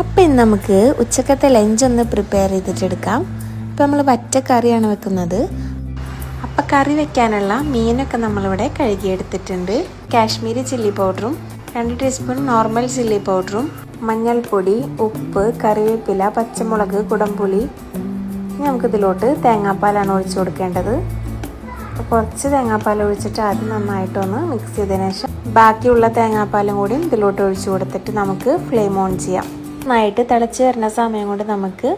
അപ്പോൾ ഇന്ന് നമുക്ക് ഉച്ചക്കത്തെ ലഞ്ച് ഒന്ന് പ്രിപ്പയർ ചെയ്തിട്ടെടുക്കാം. അപ്പോൾ നമ്മൾ വറ്റ കറിയാണ് വെക്കുന്നത്. അപ്പോൾ കറി വെക്കാനുള്ള മീനൊക്കെ നമ്മളിവിടെ കഴുകിയെടുത്തിട്ടുണ്ട്. കാശ്മീരി ചില്ലി പൗഡറും 2 ടീസ്പൂൺ നോർമൽ ചില്ലി പൗഡറും മഞ്ഞൾപ്പൊടി, ഉപ്പ്, കറിവേപ്പില, പച്ചമുളക്, കുടംപുളി. ഇനി നമുക്കിതിലോട്ട് തേങ്ങാപ്പാലാണ് ഒഴിച്ചു കൊടുക്കേണ്ടത്. കുറച്ച് തേങ്ങാപ്പാൽ ഒഴിച്ചിട്ട് ആദ്യം നന്നായിട്ടൊന്ന് മിക്സ് ചെയ്തതിന് ശേഷം ബാക്കിയുള്ള തേങ്ങാപ്പാലും കൂടി ഇതിലോട്ട് ഒഴിച്ചു കൊടുത്തിട്ട് നമുക്ക് ഫ്ലെയിം ഓൺ ചെയ്യാം. നന്നായിട്ട് തിളച്ച് വരുന്ന സമയം കൊണ്ട് നമുക്ക്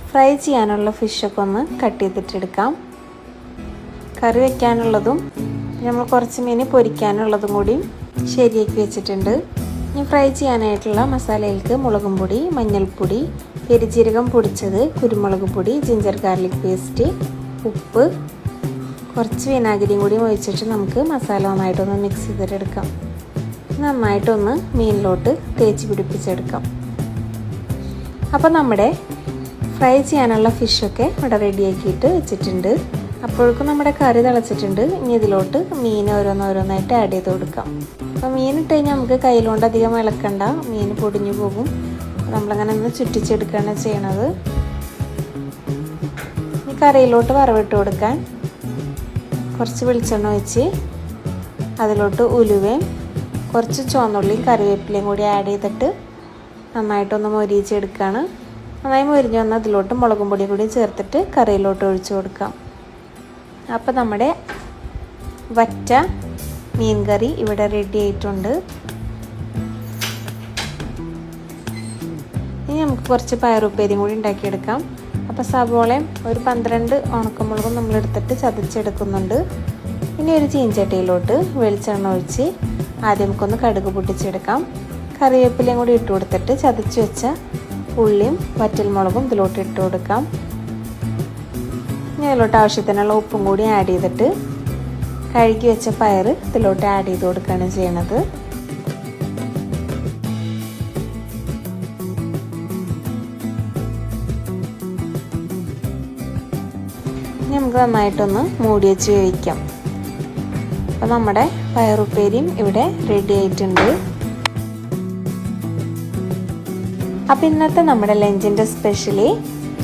ഫ്രൈ ചെയ്യാനുള്ള ഫിഷൊക്കെ ഒന്ന് കട്ട് ചെയ്തിട്ടെടുക്കാം. കറി വയ്ക്കാനുള്ളതും നമ്മൾ കുറച്ച് മീൻ പൊരിക്കാനുള്ളതും കൂടി ശരിയാക്കി വെച്ചിട്ടുണ്ട്. ഇനി ഫ്രൈ ചെയ്യാനായിട്ടുള്ള മസാലയിലേക്ക് മുളകും പൊടി, മഞ്ഞൾപ്പൊടി, പെരുജീരകം പൊടിച്ചത്, കുരുമുളക് പൊടി, ജിഞ്ചർ ഗാർലിക് പേസ്റ്റ്, ഉപ്പ്, കുറച്ച് വിനാഗിരിയും കൂടി ഒഴിച്ചിട്ട് നമുക്ക് മസാല നന്നായിട്ടൊന്ന് മിക്സ് ചെയ്തിട്ടെടുക്കാം. നന്നായിട്ടൊന്ന് മീനിലോട്ട് തേച്ച് പിടിപ്പിച്ചെടുക്കാം. അപ്പോൾ നമ്മുടെ ഫ്രൈ ചെയ്യാനുള്ള ഫിഷൊക്കെ ഇവിടെ റെഡിയാക്കിയിട്ട് വെച്ചിട്ടുണ്ട്. അപ്പോഴേക്കും നമ്മുടെ കറി തിളച്ചിട്ടുണ്ട്. ഇനി ഇതിലോട്ട് മീൻ ഓരോന്നോരോന്നായിട്ട് ആഡ് ചെയ്ത് കൊടുക്കാം. അപ്പോൾ മീൻ ഇട്ട് കഴിഞ്ഞാൽ നമുക്ക് കയ്യിലുകൊണ്ട് അധികം ഇളക്കണ്ട, മീൻ പൊടിഞ്ഞു പോകും. നമ്മളങ്ങനെ ഒന്ന് ചുറ്റിച്ചെടുക്കുകയാണ് ചെയ്യണത്. ഈ കറിയിലോട്ട് വറവിട്ട് കൊടുക്കാൻ കുറച്ച് വെളിച്ചെണ്ണ ഒഴിച്ച് അതിലോട്ട് ഉലുവയും കുറച്ച് ചുവന്നുള്ളിയും കറിവേപ്പിലയും കൂടി ആഡ് ചെയ്തിട്ട് നന്നായിട്ടൊന്ന് മൊരിയിച്ചെടുക്കുകയാണ്. നന്നായി മൊരിഞ്ഞ് വന്നാൽ അതിലോട്ട് മുളകും പൊടിയും കൂടി ചേർത്തിട്ട് കറിയിലോട്ട് ഒഴിച്ചു കൊടുക്കാം. അപ്പോൾ നമ്മുടെ വറ്റ മീൻ കറി ഇവിടെ റെഡി ആയിട്ടുണ്ട്. ഇനി നമുക്ക് കുറച്ച് പയറുപ്പേരിയും കൂടി ഉണ്ടാക്കിയെടുക്കാം. അപ്പോൾ സവോളയും ഒരു 12 ഉണക്കമുളകും നമ്മളെടുത്തിട്ട് ചതച്ചെടുക്കുന്നുണ്ട്. ഇനി ഒരു ചീഞ്ചട്ടിയിലോട്ട് വെളിച്ചെണ്ണ ഒഴിച്ച് ആദ്യം നമുക്കൊന്ന് കടുക് പൊട്ടിച്ചെടുക്കാം. കറിവേപ്പിലയും കൂടി ഇട്ട് കൊടുത്തിട്ട് ചതച്ച് വെച്ച ഉള്ളിയും വറ്റൽമുളകും ഇതിലോട്ട് ഇട്ട് കൊടുക്കാം. ഇനി ഇതിലോട്ട് ആവശ്യത്തിനുള്ള ഉപ്പും കൂടി ആഡ് ചെയ്തിട്ട് കഴുകി വെച്ച പയർ ഇതിലോട്ട് ആഡ് ചെയ്ത് കൊടുക്കുകയാണ് ചെയ്യണത്. ഇനി നമുക്ക് നന്നായിട്ടൊന്ന് മൂടി വെച്ച് വേവിക്കാം. അപ്പോൾ നമ്മുടെ പയറുപ്പേരിയും ഇവിടെ റെഡി ആയിട്ടുണ്ട്. അപ്പോൾ ഇന്നത്തെ നമ്മുടെ ലഞ്ചിൻ്റെ സ്പെഷ്യലി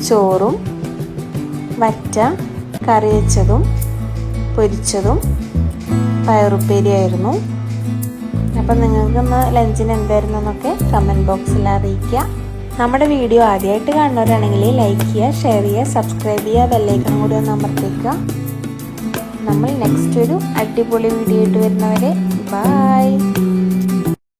ചോറും വറ്റ കറി വെച്ചതും പൊരിച്ചതും പയറുപ്പേരിയായിരുന്നു. അപ്പം നിങ്ങൾക്കിന്ന് ലഞ്ചിന് എന്തായിരുന്നു എന്നൊക്കെ കമൻറ്റ് ബോക്സിൽ അറിയിക്കുക. നമ്മുടെ വീഡിയോ ആദ്യമായിട്ട് കാണുന്നവരാണെങ്കിൽ ലൈക്ക് ചെയ്യുക, ഷെയർ ചെയ്യുക, സബ്സ്ക്രൈബ് ചെയ്യുക, ബെല്ലൈക്കൺ കൂടി ഒന്ന് അമർത്തിക്കുക. നമ്മൾ നെക്സ്റ്റ് ഒരു അടിപൊളി വീഡിയോ ആയിട്ട് വരുന്നവരെ ബൈ.